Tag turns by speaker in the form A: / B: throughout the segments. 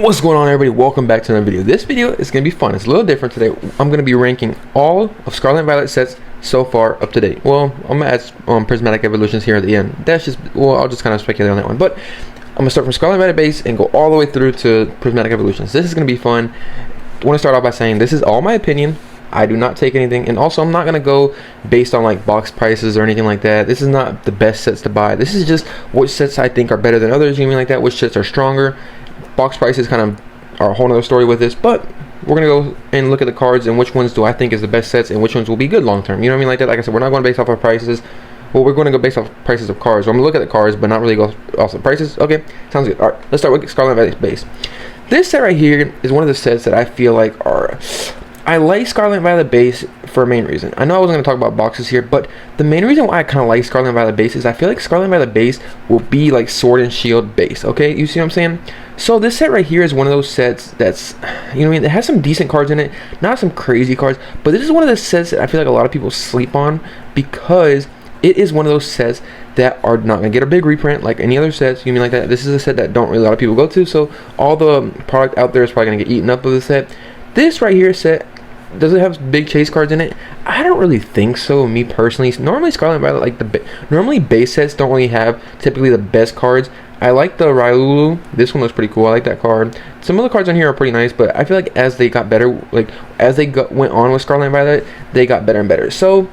A: What's going on, everybody? Welcome back to another video. This video is going to be fun. It's a little different today. I'm going to be ranking all of Scarlet Violet sets so far up to date. Well, I'm going to add Prismatic Evolutions here at the end. That's just, well, I'll just kind of speculate on that one. But I'm going to start from Scarlet Violet base and go all the way through to Prismatic Evolutions. This is going to be fun. I want to start off by saying this is all my opinion. I do not take anything, and also I'm not going to go based on like box prices or anything like that. This is not the best sets to buy. This is just which sets I think are better than others, you mean like that, which sets are stronger. Box prices kind of are a whole other story with this, but we're gonna go and look at the cards and which ones do I think is the best sets and which ones will be good long term. You know what I mean, like that. Like I said, we're not going based off of prices. Well, we're going to go based off prices of cards. So I'm gonna look at the cards, but not really go off the prices. Okay, sounds good. All right, let's start with Scarlet Violet base. This set right here is one of the sets that I feel like are. I like Scarlet Violet base for a main reason. I know I wasn't going to talk about boxes here, but the main reason why I kind of like Scarlet Violet base is I feel like Scarlet Violet base will be like Sword and Shield base. Okay, you see what I'm saying? So this set right here is one of those sets that's, you know what I mean, it has some decent cards in it, not some crazy cards, but this is one of the sets that I feel like a lot of people sleep on because it is one of those sets that are not going to get a big reprint like any other sets. You mean like that? This is a set that don't really a lot of people go to, so all the product out there is probably going to get eaten up with the set. This right here set, does it have big chase cards in it? I don't really think so, me personally. Normally Scarlet Violet, like normally base sets don't really have typically the best cards. I like the Ryulu. This one looks pretty cool. I like that card. Some of the cards on here are pretty nice, but I feel like as they got better, like as they went on with Scarlet Violet, they got better and better. So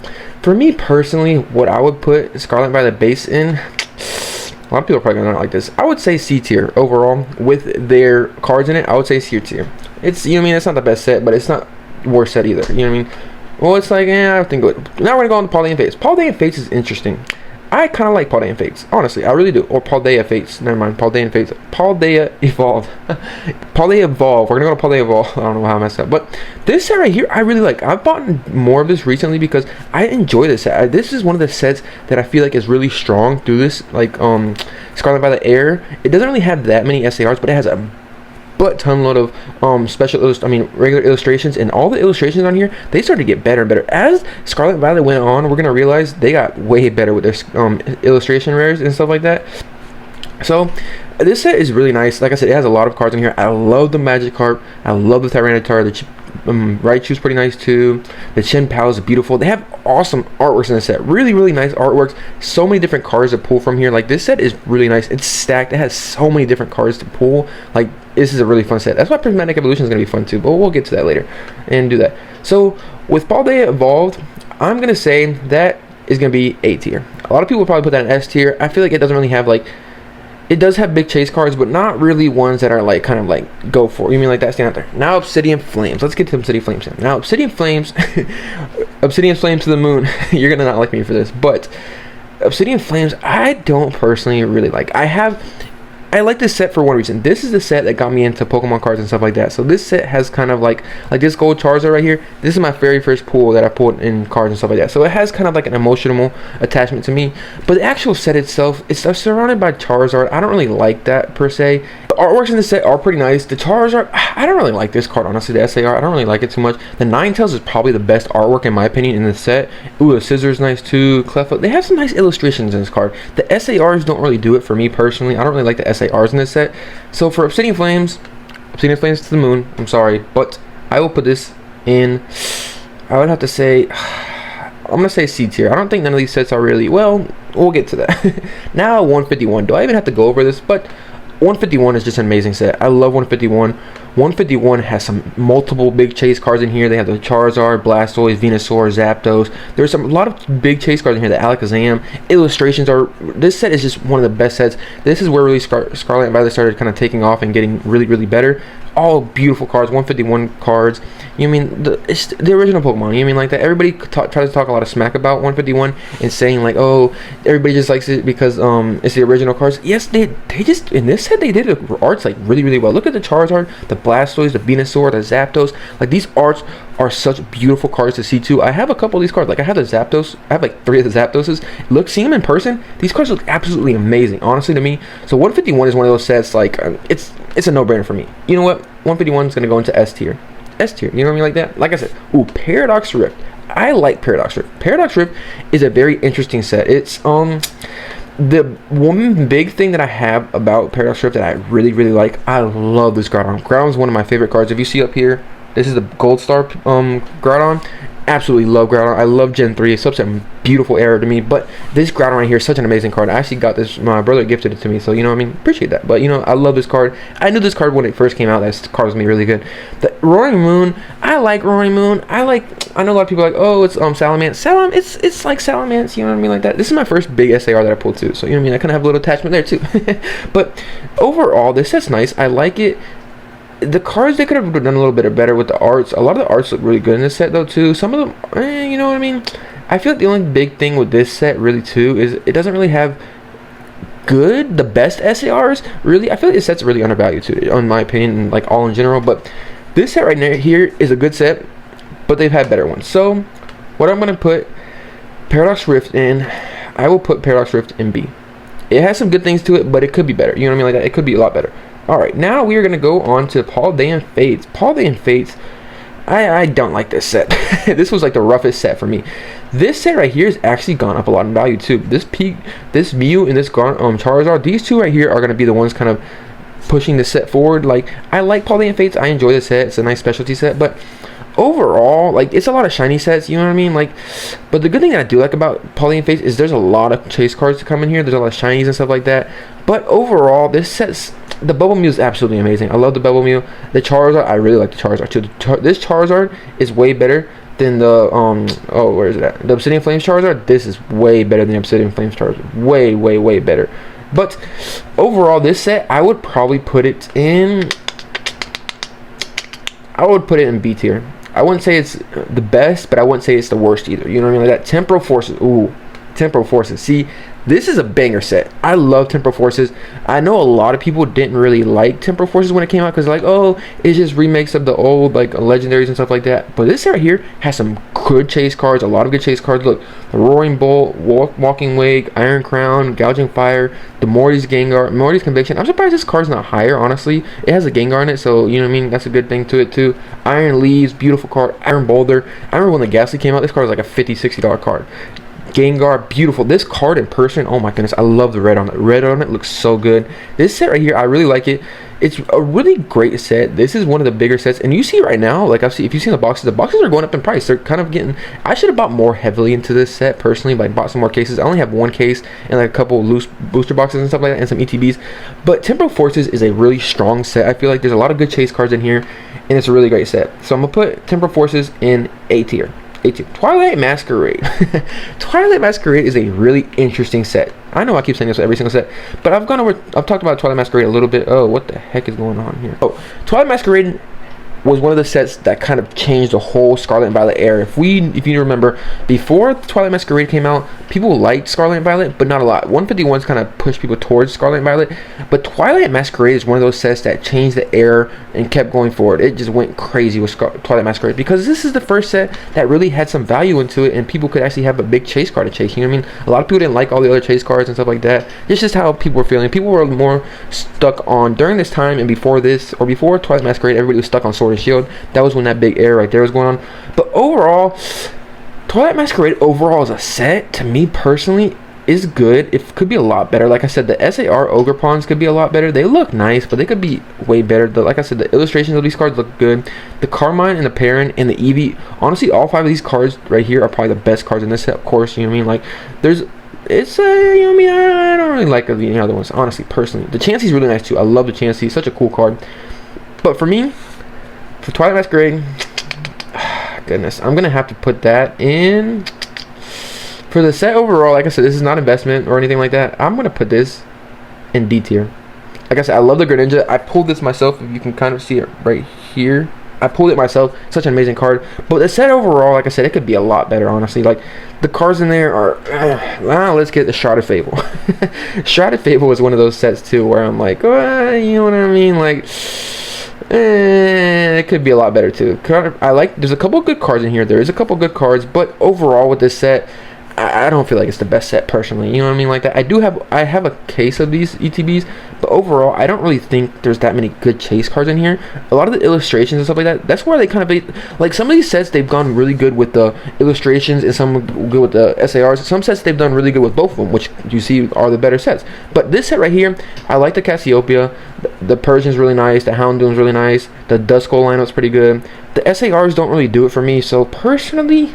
A: for me personally, what I would put Scarlet Violet base in, a lot of people are probably gonna not like this. I would say C tier overall with their cards in it. I would say C tier. It's, you know what I mean, it's not the best set, but it's not worst set either. You know what I mean? Well, it's like, I think good. Now we're gonna go on to Paldean Fates. Paldean Fates is interesting. I kind of like Paldean Fates, honestly, I really do. Or Paldea Fates. Never mind, Paldean Fates. Paldea Evolved. Paldea Evolved. We're gonna go to Paldea Evolved. I don't know how I messed up, but this set right here, I really like. I've bought more of this recently because I enjoy this set. This is one of the sets that I feel like is really strong through this, like Scarlet Violet Air. It doesn't really have that many SARs, but it has a ton load of regular illustrations, and all the illustrations on here, they started to get better and better as Scarlet Violet went on. We're gonna realize they got way better with their illustration rares and stuff like that. So this set is really nice. Like I said, it has a lot of cards in here. I love the Magikarp, I love the Tyranitar, the Raichu's pretty nice too. The Chinpao is beautiful. They have awesome artworks in this set. Really nice artworks. So many different cards to pull from here. Like this set is really nice. It's stacked. It has so many different cards to pull. Like this is a really fun set. That's why Prismatic Evolution is going to be fun too, but we'll get to that later and do that. So with Paldea Evolved, I'm going to say that is going to be A tier. A lot of people probably put that in S tier. I feel like it doesn't really have like, it does have big chase cards, but not really ones that are like kind of like go for. You mean like that stand out there? Now Obsidian Flames. Let's get to Obsidian Flames. Now Obsidian Flames, Obsidian Flames to the moon. You're gonna not like me for this, but Obsidian Flames, I don't personally really like. I like this set for one reason. This is the set that got me into Pokemon cards and stuff like that. So this set has kind of like this gold Charizard right here. This is my very first pull that I pulled in cards and stuff like that. So it has kind of like an emotional attachment to me. But the actual set itself, it's surrounded by Charizard. I don't really like that per se. The artworks in this set are pretty nice. The Charizard, I don't really like this card, honestly. The SAR, I don't really like it too much. The Ninetales is probably the best artwork in my opinion in the set. Ooh, the Scissors nice too. Cleffa, they have some nice illustrations in this card. The SARs don't really do it for me personally. I don't really like the SARs in this set. So for Obsidian Flames to the moon, I'm sorry, but I will put this in, I would have to say, I'm going to say C tier. I don't think none of these sets are really, well, we'll get to that. Now 151, do I even have to go over this? But 151 is just an amazing set. I love 151. 151 has some multiple big chase cards in here. They have the Charizard, Blastoise, Venusaur, Zapdos. There's a lot of big chase cards in here. The Alakazam illustrations are. This set is just one of the best sets. This is where really Scarlet Violet started kind of taking off and getting really better. All beautiful cards, 151 cards. You mean it's the original Pokemon? You mean like that? Everybody tries to talk a lot of smack about 151 and saying like, oh, everybody just likes it because it's the original cards. Yes, they just in this set they did the arts like really well. Look at the Charizard, the Blastoise, the Venusaur, the Zapdos. Like these arts are such beautiful cards to see too. I have a couple of these cards. Like I have the Zapdos. I have like 3 of the Zapdoses. Look, seeing them in person, these cards look absolutely amazing, honestly to me. So 151 is one of those sets like it's a no-brainer for me. You know what? 151 is gonna go into S tier. S tier. You know what I mean like that? Like I said, ooh, Paradox Rift. I like Paradox Rift. Paradox Rift is a very interesting set. It's The one big thing that I have about Paradox Rift that I really like, I love this Groudon. Groudon is one of my favorite cards. If you see up here, this is the Gold Star Groudon. Absolutely love Groudon. I love Gen 3. It's such a beautiful era to me. But this Groudon right here is such an amazing card. I actually got this, my brother gifted it to me. So, you know what I mean? Appreciate that. But, you know, I love this card. I knew this card when it first came out. This card was going to be really good. The Roaring Moon. I like Roaring Moon. I know a lot of people are like, oh, it's Salamence. It's like Salamence, you know what I mean? Like that. This is my first big SAR that I pulled too. So, you know what I mean? I kind of have a little attachment there too. But overall, this set's nice. I like it. The cards, they could have done a little bit better with the arts. A lot of the arts look really good in this set though too. Some of them, you know what I mean? I feel like the only big thing with this set really too is it doesn't really have the best SARs. Really, I feel like this set's really undervalued too, in my opinion, like all in general. But this set right here is a good set, but they've had better ones. So what I'm gonna put Paradox Rift in, I will put Paradox Rift in B. It has some good things to it, but it could be better. You know what I mean? Like that, it could be a lot better. Alright, now we are going to go on to Paldean Fates. Paldean Fates, I don't like this set. This was like the roughest set for me. This set right here has actually gone up a lot in value too. This Mew and this Charizard, these two right here are going to be the ones kind of pushing the set forward. Like, I like Paldean Fates. I enjoy this set. It's a nice specialty set, but overall, like, it's a lot of shiny sets, you know what I mean? Like, but the good thing that I do like about Paldean Fates is there's a lot of chase cards to come in here. There's a lot of shinies and stuff like that. But overall, this set's, the Bubble Mew is absolutely amazing. I love the Bubble Mew. The Charizard, I really like the Charizard too. This Charizard is way better than the where is it at? The Obsidian Flames Charizard. This is way better than the Obsidian Flames Charizard. Way better. But overall, this set, I would probably put it in. I would put it in B tier. I wouldn't say it's the best, but I wouldn't say it's the worst either. You know what I mean? Like that Temporal Forces. Ooh, Temporal Forces. See, this is a banger set. I love Temporal Forces. I know a lot of people didn't really like Temporal Forces when it came out because they're like, oh, it's just remakes of the old like legendaries and stuff like that. But this set right here has some good chase cards, a lot of good chase cards. Look, the Roaring Bolt, Walking Wake, Iron Crown, Gouging Fire, the Morty's Gengar, Morty's Conviction. I'm surprised this card's not higher, honestly. It has a Gengar in it, so you know what I mean? That's a good thing to it too. Iron Leaves, beautiful card. Iron Boulder. I remember when the Ghastly came out, this card was like a $50, $60 card. Gengar, beautiful. This card in person, oh my goodness, I love the red on it. Red on it looks so good. This set right here, I really like it. It's a really great set. This is one of the bigger sets, and you see right now, like if you've seen the boxes are going up in price. They're kind of getting, I should have bought more heavily into this set personally, but I bought some more cases. I only have one case and like a couple loose booster boxes and stuff like that, and some ETBs. But Temporal Forces is a really strong set. I feel like there's a lot of good chase cards in here, and it's a really great set. So I'm gonna put Temporal Forces in A tier. Twilight Masquerade. Twilight Masquerade is a really interesting set. I know I keep saying this with every single set, but I've talked about Twilight Masquerade a little bit. Oh, what the heck is going on here? Oh, Twilight Masquerade was one of the sets that kind of changed the whole Scarlet and Violet era. If you remember, before Twilight Masquerade came out, people liked Scarlet and Violet, but not a lot. 151's kind of pushed people towards Scarlet and Violet, but Twilight Masquerade is one of those sets that changed the era and kept going forward. It just went crazy with Twilight Masquerade because this is the first set that really had some value into it, and people could actually have a big chase card to chase. You know what I mean? A lot of people didn't like all the other chase cards and stuff like that. It's just how people were feeling. People were more stuck on, during this time and before this, or before Twilight Masquerade, everybody was stuck on Sword and Shield. That was when that big era right there was going on. But overall, Twilight Masquerade overall as a set, to me personally, is good. It could be a lot better. Like I said, the SAR Ogre Pawns could be a lot better. They look nice, but they could be way better. Like I said, the illustrations of these cards look good. The Carmine and the Perrin and the Eevee, honestly, all 5 of these cards right here are probably the best cards in this set, of course. You know what I mean? Like, it's you know what I mean? I don't really like the other ones, honestly, personally. The Chansey's really nice too. I love the Chansey. Such a cool card. But for me, for Twilight Masquerade, goodness, I'm gonna have to put that in. For the set overall, like I said, this is not investment or anything like that. I'm gonna put this in D tier. Like I said, I love the Greninja. I pulled this myself. If you can kind of see it right here, I pulled it myself. Such an amazing card. But the set overall, like I said, it could be a lot better, honestly. Like, the cards in there are well, let's get the Shrouded Fable. Shrouded Fable is one of those sets too where I'm like, you know what I mean? Like, it could be a lot better too. There's a couple of good cards in here. There is a couple of good cards, but overall with this set, I don't feel like it's the best set personally. You know what I mean? Like that. I have a case of these ETBs, but overall I don't really think there's that many good chase cards in here. A lot of the illustrations and stuff like that, that's where they kind of like some of these sets they've gone really good with the illustrations and some good with the SARs. Some sets they've done really good with both of them, which you see are the better sets. But this set right here, I like the Cassiopeia. The Persian's really nice, the Houndoom's really nice, the Duskull lineup's pretty good. The SARs don't really do it for me, so personally,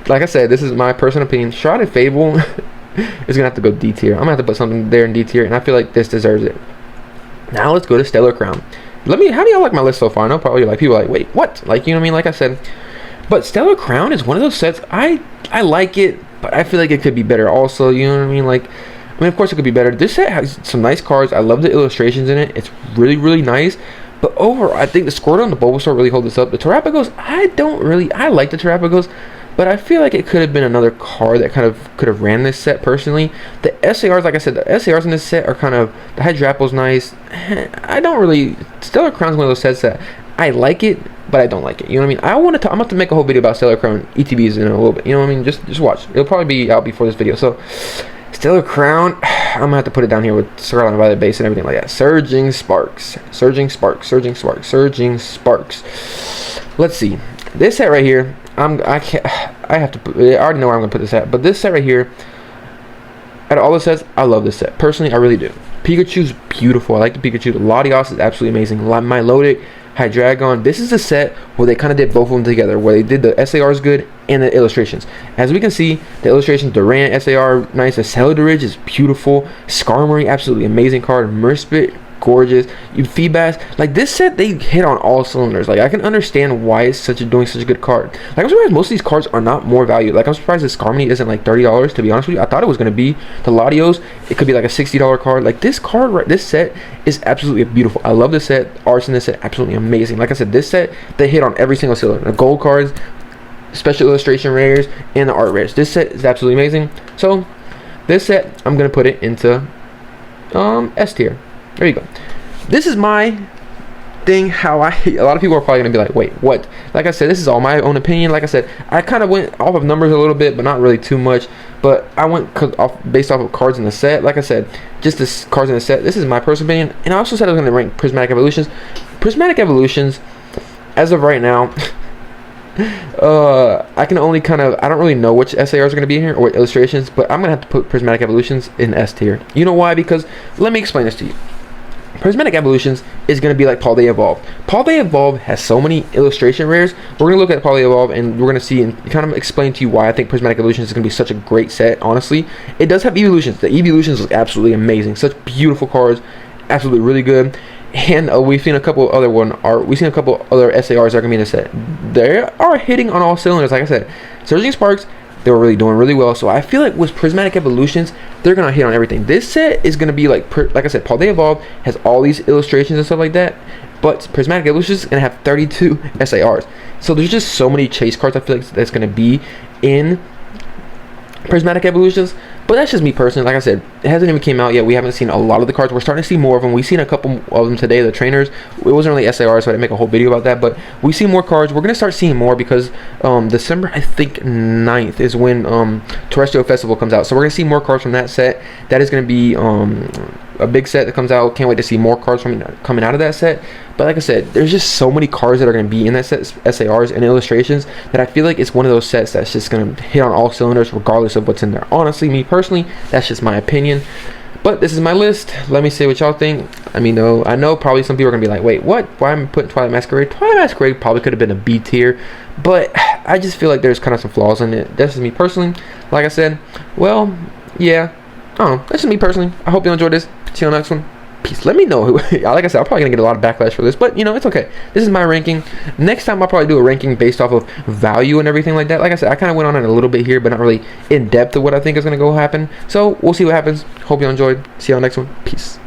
A: like I said, this is my personal opinion. Shrouded Fable is gonna have to go D tier. I'm gonna have to put something there in D tier, and I feel like this deserves it. Now let's go to Stellar Crown. How do y'all like my list so far? I know probably like people are like, wait, what? Like, you know what I mean? Like I said, but Stellar Crown is one of those sets. I like it, but I feel like it could be better also. You know what I mean? Like, I mean, of course it could be better. This set has some nice cards. I love the illustrations in it. It's really, really nice. But overall, I think the Squirtle and the Bulbasaur really hold this up. The Terrapagos, I like the Terrapagos, but I feel like it could have been another card that kind of could have ran this set personally. The SARs, like I said, the SARs in this set are kind of, the Hydrapple's nice. I don't really, Stellar Crown's one of those sets that I like it, but I don't like it. You know what I mean? I'm about to make a whole video about Stellar Crown ETBs in a little bit. You know what I mean? Just watch. It'll probably be out before this video. So, Stellar Crown, I'm gonna have to put it down here with Scarlet Violet base and everything like that. Surging Sparks. Surging Sparks. Surging Sparks. Surging Sparks. Let's see. This set right here, I already know where I'm gonna put this at, but this set right here, out of all the sets, I love this set. Personally, I really do. Pikachu's beautiful. I like the Pikachu. The Latios is absolutely amazing. Milotic, Hydreigon. This is a set where they kind of did both of them together, where they did the SARs good and the illustrations. As we can see, the illustration, Durant SAR, nice. The Celadorage is beautiful. Skarmory, absolutely amazing card. Merspit, gorgeous. Feebas, like this set, they hit on all cylinders. Like I can understand why it's doing such a good card. Like I'm surprised most of these cards are not more valued. Like I'm surprised this Skarmory isn't like $30. To be honest with you, I thought it was gonna be the Latios. It could be like a $60 card. Like this card, right? This set is absolutely beautiful. I love this set. Arts in this set, absolutely amazing. Like I said, this set they hit on every single cylinder. The gold cards, special illustration rares, and the art rares. This set is absolutely amazing. So this set, I'm gonna put it into S tier. There you go. This is my thing. A lot of people are probably gonna be like, wait, what? Like I said, this is all my own opinion. Like I said, I kind of went off of numbers a little bit, but not really too much. But I went based off of cards in the set. Like I said, just the cards in the set. This is my personal opinion, and I also said I was gonna rank Prismatic Evolutions. Prismatic Evolutions, as of right now, I can only I don't really know which SARs are going to be in here or what illustrations, but I'm going to have to put Prismatic Evolutions in S tier. You know why? Because let me explain this to you. Prismatic Evolutions is going to be like Paldea Evolved. Paldea Evolved has so many illustration rares. We're going to look at Paldea Evolved and we're going to see and kind of explain to you why I think Prismatic Evolutions is going to be such a great set, honestly. It does have evolutions. The evolutions look absolutely amazing. Such beautiful cards. Absolutely really good. And we've seen a couple other SARs that are going to be in the set. They are hitting on all cylinders. Like I said, Surging Sparks, they were really doing really well. So I feel like with Prismatic Evolutions, they're going to hit on everything. This set is going to be like I said, Paldea Evolved has all these illustrations and stuff like that. But Prismatic Evolutions is going to have 32 SARs. So there's just so many chase cards I feel like that's going to be in Prismatic Evolutions. But that's just me personally. Like I said, it hasn't even came out yet. We haven't seen a lot of the cards. We're starting to see more of them. We've seen a couple of them today, the trainers. It wasn't really SAR, so I didn't make a whole video about that. But we see more cards. We're going to start seeing more because December, I think, 9th is when Terrestrial Festival comes out. So we're going to see more cards from that set. That is going to be a big set that comes out. Can't wait to see more cards coming out of that set. But like I said, there's just so many cards that are going to be in that set, SARs and illustrations, that I feel like it's one of those sets that's just going to hit on all cylinders regardless of what's in there. Honestly, me personally, that's just my opinion. But this is my list. Let me say what y'all think. I mean, I know probably some people are going to be like, wait, what? Why am I putting Twilight Masquerade? Twilight Masquerade probably could have been a B tier, but I just feel like there's kind of some flaws in it. That's just me personally. Like I said, well, yeah. I don't know. That's just me personally. I hope you enjoyed this. See you on the next one. Peace. Let me know. Like I said, I'm probably gonna get a lot of backlash for this, but you know, it's okay. This is my ranking. Next time I'll probably do a ranking based off of value and everything like that. Like I said, I kind of went on it a little bit here, but not really in depth of what I think is gonna go happen. So we'll see what happens. Hope you enjoyed. See you on the next one. Peace.